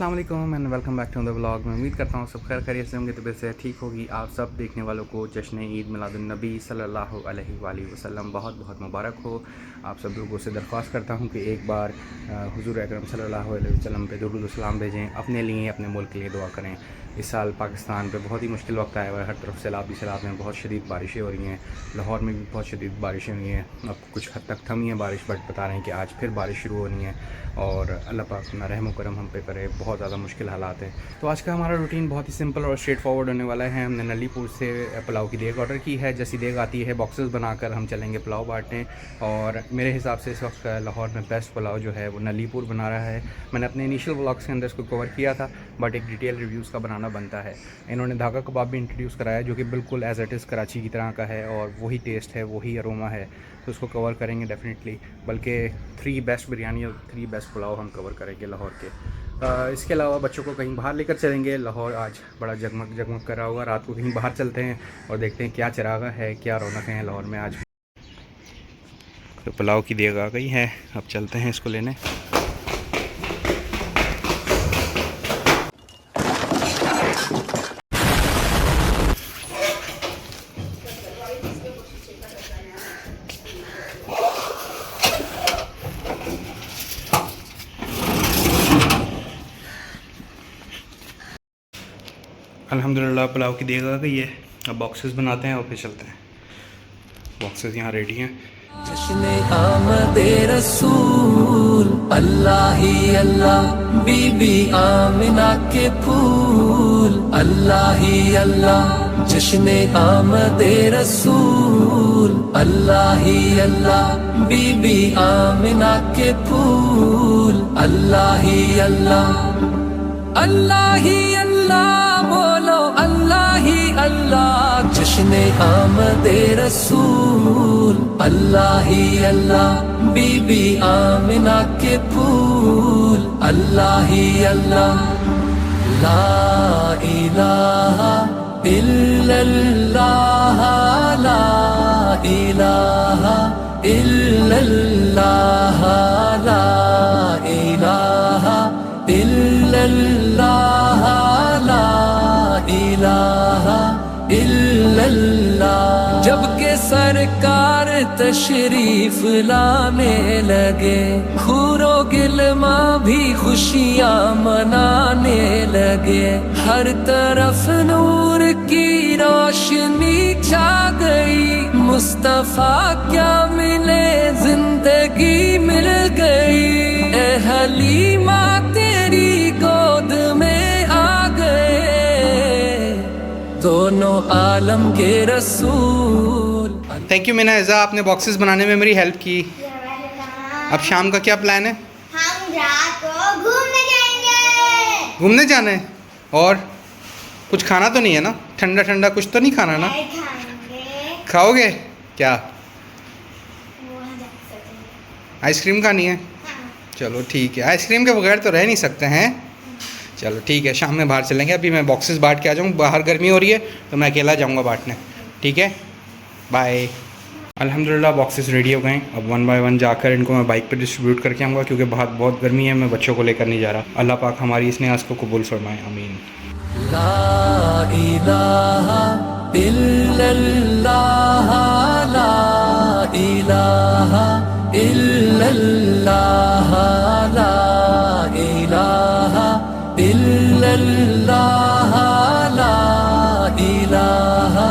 अस्सलाम वालेकुम and welcome back to the vlog. मैं उम्मीद करता हूँ सब खैर खैरियत से होंगे, तबीयत से ठीक होगी। आप सब देखने वालों को जश्न ईद मिलादुन्नबी सल्लल्लाहु अलैहि वसल्लम बहुत बहुत मुबारक हो। आप सब लोगों से दरख्वास्त करता हूँ कि एक बार हुज़ूर अकरम सल्लल्लाहु अलैहि वसल्लम पे दुरूद व सलाम भेजें, अपने लिए अपने मुल्क के लिए दुआ करें। इस साल पाकिस्तान पे बहुत ही मुश्किल वक्त आया हुआ है, हर तरफ सैलाब ही सैलाब में, बहुत शदीद बारिशें हो रही हैं। लाहौर में भी बहुत शदीद बारिशें हुई हैं, अब कुछ हद तक थमी है बारिश, बट बता रहे हैं कि आज फिर बारिश शुरू होनी है और अल्लाह पाक अपना रहम व करम हम पे करे। बहुत ज़्यादा मुश्किल हालात हैं। तो आज का हमारा रूटीन बहुत ही सिंपल और स्ट्रेट फॉरवर्ड होने वाला है। हमने नलीपुर से पुलाव की देग ऑर्डर की है। जैसी देग आती है बॉक्सेस बनाकर हम चलेंगे पुलाव बांटने, और मेरे हिसाब से इस वक्त लाहौर में बेस्ट पुलाव जो है वो नलीपुर बना रहा है। मैंने अपने इनिशियल व्लॉग्स के अंदर इसको कवर किया था, बट एक डिटेल रिव्यूज़ का बनाना बनता है। इन्होंने धागा कबाब भी इंट्रोड्यूस कराया जो कि बिल्कुल एज इट इज़ कराची की तरह का है और वही टेस्ट है, वही अरोमा है, तो उसको कवर करेंगे डेफिनेटली। बल्कि 3 बेस्ट बिरयानी और 3 बेस्ट पुलाव हम कवर करेंगे लाहौर के। इसके अलावा बच्चों को कहीं बाहर लेकर चलेंगे। लाहौर आज बड़ा जगमग जगमग कर रहा होगा, रात को कहीं बाहर चलते हैं और देखते हैं क्या चिरागा है, क्या रौनकें हैं लाहौर में आज। तो पुलाव की देग आ गई है, अब चलते हैं इसको लेने। अल्हम्दुलिल्लाह पुलाव की देग आ गई है, अब बॉक्सेस बनाते हैं और फिर चलते हैं। बॉक्सेस यहाँ रेडी हैं। जश्न आमदे रसूल अल्लाह ही अल्लाह, बीबी आमिना के फूल अल्लाह ही अल्लाह। जश्न आमदे रसूल अल्लाह ही अल्लाह, बीबी आमिना के फूल अल्लाह ही अल्लाह। अल्लाह ही अल्लाह बोलो अल्लाह ही अल्लाह। जश्न आमदे रसूल अल्लाह ही अल्लाह, बीबी आमिना के फूल अल्लाह ही अल्लाह। ला इलाहा इल्लल्लाह, ला इलाहा इल्लल्लाह, ला इलाहा इल्लल्लाह, ला इलाहा इल्लल्लाह। जब के सरकार तशरीफ लाने लगे, खूरो गिलमा भी खुशियाँ मनाने लगे। हर तरफ नूर की रोशनी छा गई, मुस्तफा क्या मिले जिंदगी मिल गई। ए हलीमा तेरी गोद में आ गए दोनों आलम के रसूल। थैंक यू मीना इज़ा, आपने बॉक्सेस बनाने में मेरी हेल्प की। अब शाम का क्या प्लान है? हम रात को घूमने जाएंगे। घूमने जाना है? और कुछ खाना तो नहीं है ना? ठंडा ठंडा कुछ तो नहीं खाना ना? नहीं खाएंगे। खाओगे क्या? वहाँ जा सकते हैं। आइसक्रीम खानी है? हाँ। चलो ठीक है, आइसक्रीम के बगैर तो रह नहीं सकते हैं। चलो ठीक है, शाम में बाहर चलेंगे। अभी मैं बॉक्सेस बांट के आ जाऊँ, बाहर गर्मी हो रही है तो मैं अकेला जाऊँगा बांटने। ठीक है, बाय। अल्हम्दुलिल्लाह बॉक्सेस रेडी हो गए। अब 1 बाय 1 जाकर इनको मैं बाइक पे डिस्ट्रीब्यूट करके आऊँगा, क्योंकि बहुत गर्मी है, मैं बच्चों को लेकर नहीं जा रहा। अल्लाह पाक हमारी इस न्याज़ को कबूल फरमाए, आमीन। ला इलाहा इल्लल्लाह, ला इलाहा इल्लल्लाह, ला इलाहा इल्लल्लाह, ला इलाहा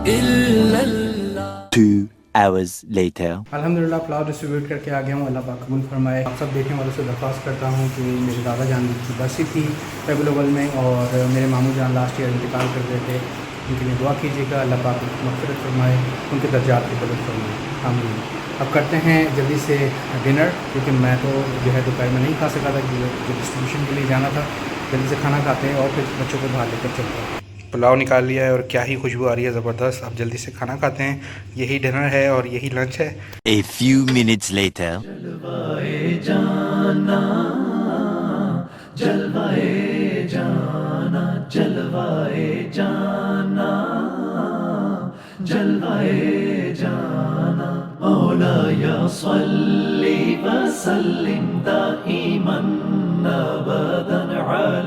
इल्लल्लाह। 2 hours later. अल्हम्दुलिल्लाह पुलाव डिस्ट्रीब्यूट करके आ गया हूँ, अल्लाह पाक कबूल फरमाए। आप सब देखने वालों से दरख्वास्त करता हूँ कि मेरे दादा जान की बरसी थी फेब्रुअरी में, और मेरे मामू जान लास्ट ईयर इंतकाल कर गए थे। उनके लिए दुआ कीजिएगा, अल्लाह पाक उनको मग़फ़िरत फरमाए, उनके दर्जात की बुलंद फरमाए, आमीन। अब करते हैं जल्दी से डिनर, क्योंकि मैं तो जो है दोपहर में नहीं खा सका था, जो डिस्ट्रीब्यूशन के लिए जाना था। जल्दी से खाना खाते हैं और फिर बच्चों को बाहर लेकर चलते हैं। पुलाव निकाल लिया है और क्या ही खुशबू आ रही है, ज़बरदस्त। अब जल्दी से खाना खाते हैं, यही डिनर है और यही लंच है। A few minutes later. जलवाए जाना, जलवाए जाना, जलवाए जाना, जलवाए जाना। मौलाया सल्ली व सल्लिम दाइमन अबदन अला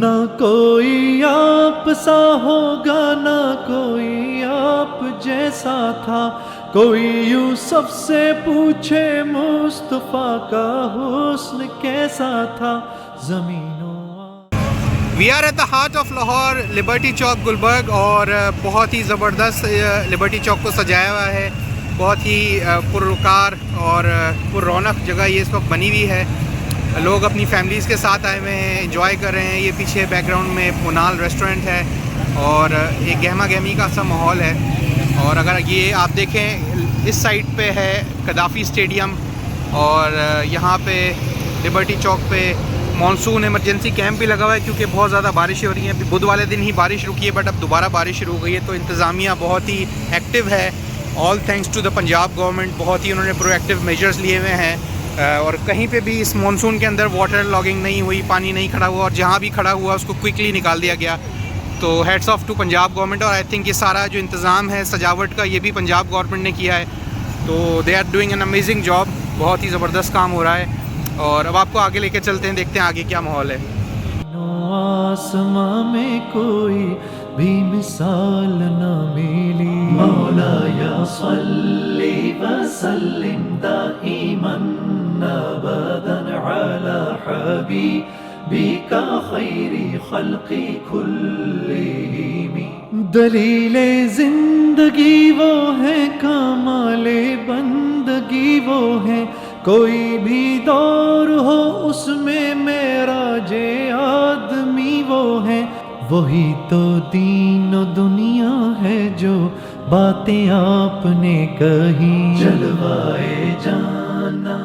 ना कोई आप सा होगा ना कोई आप जैसा था कोई यूसुफ से पूछे मुस्तफा का हुस्न कैसा था ज़मीनों we are at the heart of Lahore, Liberty Chowk Gulberg. और बहुत ही ज़बरदस्त लिबर्टी चौक को सजाया हुआ है। बहुत ही पुरकार और पुररौनक जगह ये इस वक्त बनी हुई है। लोग अपनी फैमिलीज़ के साथ आए हुए हैं, एंजॉय कर रहे हैं। ये पीछे बैकग्राउंड में पुनाल रेस्टोरेंट है और एक गहमा गहमी का सा माहौल है। और अगर ये आप देखें, इस साइड पे है कदाफ़ी स्टेडियम और यहाँ पे लिबर्टी चौक पे मॉनसून इमरजेंसी कैंप भी लगा हुआ है क्योंकि बहुत ज़्यादा बारिश हो रही है। अभी बुध वाले दिन ही बारिश रुकी है, बट अब दोबारा बारिश शुरू हो गई है। तो इंतज़ामिया बहुत ही एक्टिव है। All thanks to the Punjab government. बहुत ही उन्होंने प्रोएक्टिव मेजर्स लिए हुए हैं और कहीं पे भी इस मॉनसून के अंदर वाटर लॉगिंग नहीं हुई, पानी नहीं खड़ा हुआ और जहाँ भी खड़ा हुआ उसको क्विकली निकाल दिया गया। तो heads off to Punjab government. और आई थिंक ये सारा जो इंतज़ाम है सजावट का, ये भी पंजाब गवर्नमेंट ने किया है। तो they are doing an amazing job. बहुत ही ज़बरदस्त काम हो रहा है और अब आपको आगे लेके चलते हैं, देखते हैं आगे क्या माहौल है। आसमां में कोई भी मिसाल न मिली मौलाया सल्ली वसल्लिम दाइमन अबदन अला हबीबिका खैरी खल्क़ि कुल्लिहिम। दलीले जिंदगी वो है, कमाले बंदगी वो है, कोई भी दौर हो उसमें मेरा जे आदमी वो है। वही तो दीन और दुनिया है जो बातें आपने कही जलवाए जाना।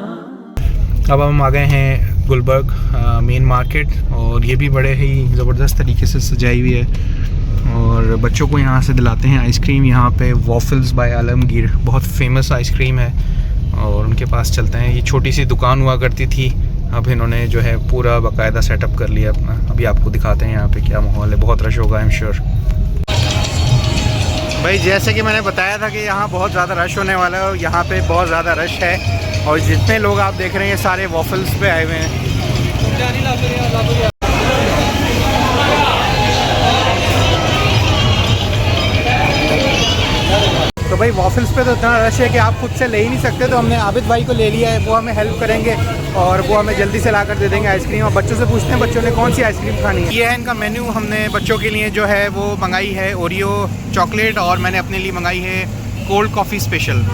अब हम आ गए हैं गुलबर्ग मेन मार्केट और ये भी बड़े ही ज़बरदस्त तरीके से सजाई हुई है। और बच्चों को यहाँ से दिलाते हैं आइसक्रीम। यहाँ पे वॉफल्स बाय आलमगीर बहुत फेमस आइसक्रीम है और उनके पास चलते हैं। ये छोटी सी दुकान हुआ करती थी, अब इन्होंने जो है पूरा बाकायदा सेटअप कर लिया अपना। अभी आपको दिखाते हैं यहाँ पे क्या माहौल है। बहुत रश होगा आई एम श्योर। भाई जैसे कि मैंने बताया था कि यहाँ बहुत ज़्यादा रश होने वाला है और यहाँ पे बहुत ज़्यादा रश है। और जितने लोग आप देख रहे हैं सारे वॉफल्स पे आए हुए हैं। तो भाई वॉफल्स पे तो इतना रश है कि आप खुद से ले ही नहीं सकते। तो हमने आबिद भाई को ले लिया है, वो हमें हेल्प करेंगे और वो हमें जल्दी से ला कर दे देंगे आइसक्रीम। और बच्चों से पूछते हैं बच्चों ने कौन सी आइसक्रीम खानी है। ये है इनका मेन्यू। हमने बच्चों के लिए जो है वो मंगाई है ओरियो चॉकलेट और मैंने अपने लिए मंगाई है कोल्ड कॉफ़ी स्पेशल।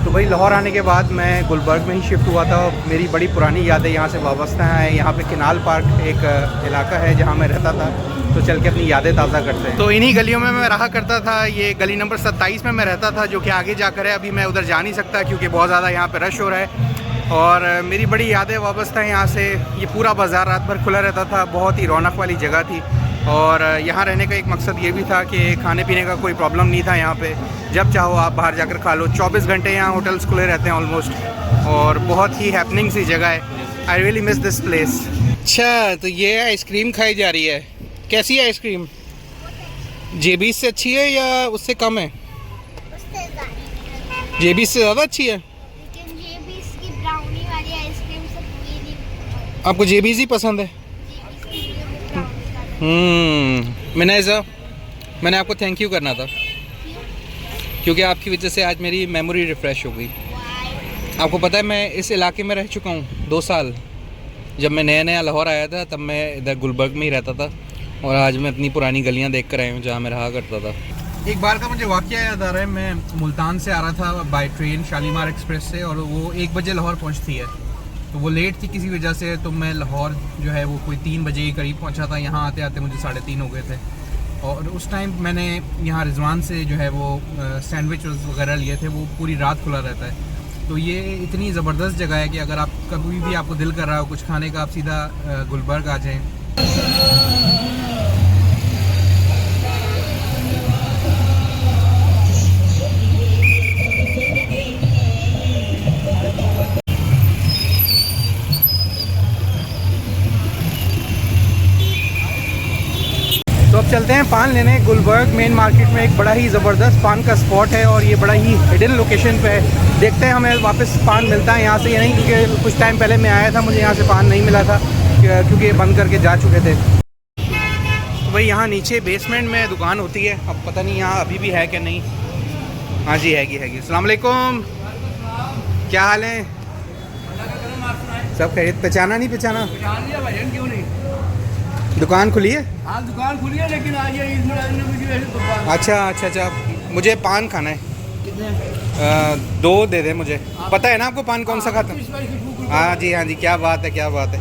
तो भाई लाहौर आने के बाद मैं गुलबर्ग में ही शिफ्ट हुआ था और मेरी बड़ी पुरानी यादें यहाँ से वाबस्ता हैं। यहाँ पे किनाल पार्क एक इलाका है जहाँ मैं रहता था, तो चल के अपनी यादें ताज़ा करते हैं। तो इन्हीं गलियों में मैं रहा करता था। ये गली नंबर 27 में मैं रहता था, जो कि आगे जाकर है। अभी मैं उधर जा नहीं सकता क्योंकि बहुत ज़्यादा यहाँ पे रश हो रहा है। और मेरी बड़ी यादें वाबस्ता हैं यहाँ से। ये पूरा बाज़ार रात भर खुला रहता था, बहुत ही रौनक वाली जगह थी। और यहाँ रहने का एक मकसद ये भी था कि खाने पीने का कोई प्रॉब्लम नहीं था यहाँ पे। जब चाहो आप बाहर जाकर खा लो। 24 घंटे यहाँ होटल्स खुले रहते हैं ऑलमोस्ट। और बहुत ही हैपनिंग सी जगह है। I really miss this place. अच्छा, तो ये आइसक्रीम खाई जा रही है। कैसी है आइसक्रीम? जेबीस से अच्छी है या उससे कम है? जेबीस से ज़्यादा अच्छी है। लेकिन जेबीस की ब्राउनी वाली आइसक्रीम से पूरी नहीं। आपको जेबीस ही पसंद है? मैंने आपको थैंक यू करना था क्योंकि आपकी वजह से आज मेरी मेमोरी रिफ़्रेश हो गई। आपको पता है मैं इस इलाके में रह चुका हूँ 2 साल। जब मैं नया लाहौर आया था तब मैं इधर गुलबर्ग में ही रहता था और आज मैं अपनी पुरानी गलियाँ देख कर आया हूँ जहाँ मैं रहा करता था। एक बार का मुझे वाक़या याद आ रहा है। मैं मुल्तान से आ रहा था बाय ट्रेन शालीमार एक्सप्रेस से और वो 1 बजे लाहौर पहुँचती है। तो वो लेट थी किसी वजह से, तो मैं लाहौर जो है वो कोई 3 बजे के करीब पहुँचा था। यहाँ आते आते मुझे 3:30 हो गए थे। और उस टाइम मैंने यहाँ रिजवान से जो है वो सैंडविच वगैरह लिए थे। वो पूरी रात खुला रहता है। तो ये इतनी ज़बरदस्त जगह है कि अगर आप कभी भी आपको दिल कर रहा हो कुछ खाने का, आप सीधा गुलबर्ग आ जाएँ। चलते हैं पान लेने गुलबर्ग मेन मार्केट में। एक बड़ा ही ज़बरदस्त पान का स्पॉट है और ये बड़ा ही हिडन लोकेशन पे है। देखते हैं हमें वापस पान मिलता है यहाँ से या नहीं, क्योंकि कुछ टाइम पहले मैं आया था, मुझे यहाँ से पान नहीं मिला था क्योंकि ये बंद करके जा चुके थे। तो भाई यहाँ नीचे बेसमेंट में दुकान होती है, अब पता नहीं यहाँ अभी भी है कि नहीं। हाँ जी हैगी। अस्सलाम वालेकुम, क्या हाल है? सब खैरियत? पहचाना नहीं पहचाना? क्यों नहीं? दुकान खुली है? हाँ दुकान खुली है, लेकिन आज ये ईद मिलाद नबी की दुकान। अच्छा, मुझे पान खाना है। कितने? 2 दे दे मुझे। पता है ना आपको पान कौन सा खाता हूँ? हाँ जी, क्या बात है।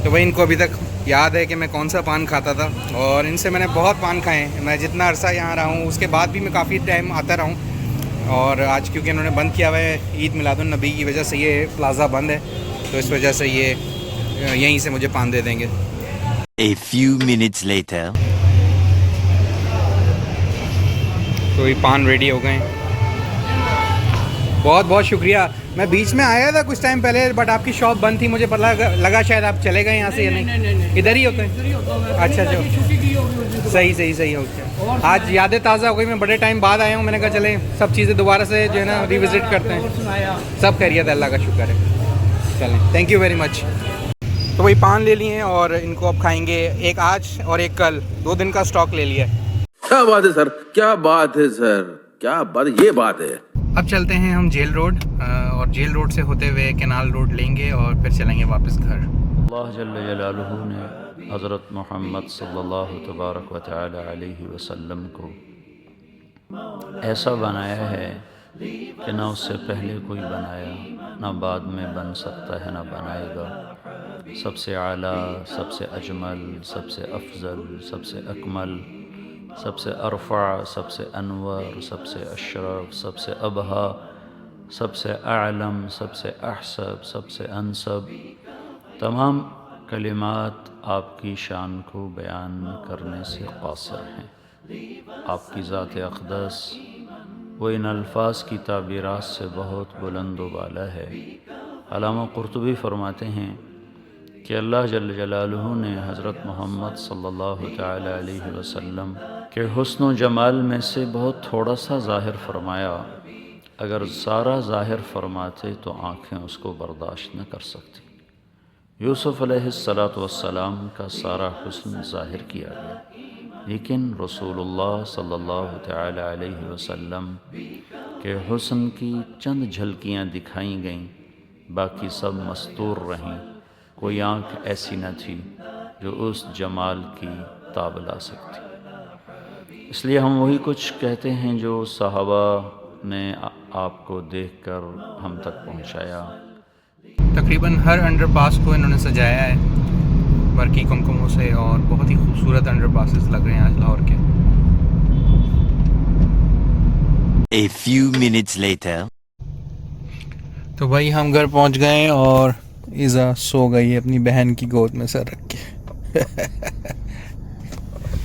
तो भाई इनको अभी तक याद है कि मैं कौन सा पान खाता था, और इनसे मैंने बहुत पान खाए हैं। मैं जितना अरसा यहाँ रहा हूँ उसके बाद भी मैं काफ़ी टाइम आता रहा हूँ, और आज क्योंकि इन्होंने बंद किया हुआ है ईद मिलादुन नबी की वजह से, ये प्लाज़ा बंद है, तो इस वजह से ये यहीं से मुझे पान दे देंगे। A few minutes later. तो ये पान रेडी हो गए। बहुत बहुत शुक्रिया। मैं बीच में आया था कुछ टाइम पहले, बट आपकी शॉप बंद थी, मुझे पता लगा शायद आप चले गए यहाँ से या नहीं। इधर ही होते हैं? अच्छा, सही हो गया। आज यादें ताज़ा हो गई, मैं बड़े टाइम बाद आया हूँ, मैंने कहा चले सब चीज़ें दोबारा से जो है ना रिविज़िट करते हैं। सब खैरियत है, अल्लाह का शुक्र है। चलें, थैंक यू वेरी मच। तो वही पान ले लिए हैं और इनको अब खाएंगे, एक आज और एक कल, 2 दिन का स्टॉक ले लिया है। क्या बात है सर, क्या बात है सर, क्या बात, ये बात है। अब चलते हैं हम जेल रोड, और जेल रोड से होते हुए कैनाल रोड लेंगे और फिर चलेंगे वापस घर। अल्लाह जल्ल जलालुहु ने हज़रत मोहम्मद सल्लल्लाहु तबारक व तआला अलैहि वसल्लम को ऐसा बनाया है कि ना उससे पहले कोई बनाया, ना बाद में बन सकता है, ना बनाएगा। सबसे आला, सबसे अजमल, सबसे अफजल, सबसे अकमल, सबसे अरफ़ा, सबसे अनवर, सबसे अशरफ, सबसे अबहा, सबसे आलम, सबसे अहसब, सबसे अनसब, तमाम कलिमात आपकी शान को बयान करने से क़ासिर हैं। आपकी ज़ात अक़दस वो इन अल्फाज की ताबीरात से बहुत बुलंद व बाला है। अल्लामा क़ुरतुबी फ़रमाते हैं कि अल्लाह जल्ल जलालुहु ने हज़रत मोहम्मद सल्लल्लाहु तआला अलैहि वसल्लम के हुस्न व जमाल में से बहुत थोड़ा सा ज़ाहिर फरमाया। अगर सारा ज़ाहिर फरमाते तो आँखें उसको बर्दाश्त न कर सकती। यूसुफ़ अलैहिस्सलातु वस्सलाम का सारा हुस्न ज़ाहिर किया गया, लेकिन रसूलुल्लाह सल्लल्लाहु तआला अलैहि वसल्लम के हुस्न की चंद झलकियाँ दिखाई गईं, बाकी सब मस्तूर रहीं। कोई आँख ऐसी न थी जो उस जमाल की ताब ला सकती। इसलिए हम वही कुछ कहते हैं जो सहाबा ने आपको देखकर हम तक पहुँचाया। तकरीबन हर अंडरपास को इन्होंने सजाया है बरकी कुमकुमों से, और बहुत ही खूबसूरत अंडरपासेस लग रहे हैं आज लाहौर के। A few minutes later. तो भाई हम घर पहुंच गए और इज़ा सो गई है अपनी बहन की गोद में सर रख के।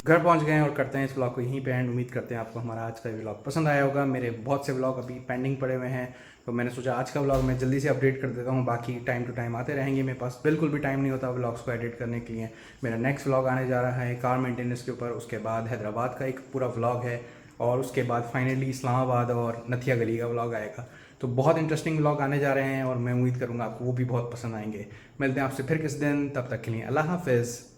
घर पहुंच गए हैं और करते हैं इस व्लॉग को यहीं पे एंड। उम्मीद करते हैं आपको हमारा आज का व्लॉग पसंद आया होगा। मेरे बहुत से व्लॉग अभी पेंडिंग पड़े हुए हैं, तो मैंने सोचा आज का व्लॉग मैं जल्दी से अपडेट कर देता हूँ। बाकी टाइम टू टाइम आते रहेंगे, मेरे पास बिल्कुल भी टाइम नहीं होता व्लॉग्स को एडिट करने के लिए। मेरा नेक्स्ट व्लॉग आने जा रहा है कार मेंटेनेंस के ऊपर, उसके बाद हैदराबाद का एक पूरा व्लॉग है, और उसके बाद फाइनली इस्लामाबाद और नथिया गली का व्लॉग आएगा। तो बहुत इंटरेस्टिंग व्लॉग आने जा रहे हैं और मैं उम्मीद करूँगा आपको वो भी बहुत पसंद आएंगे। मिलते हैं आपसे फिर किस दिन, तब तक के लिए अल्लाह हाफ़िज़।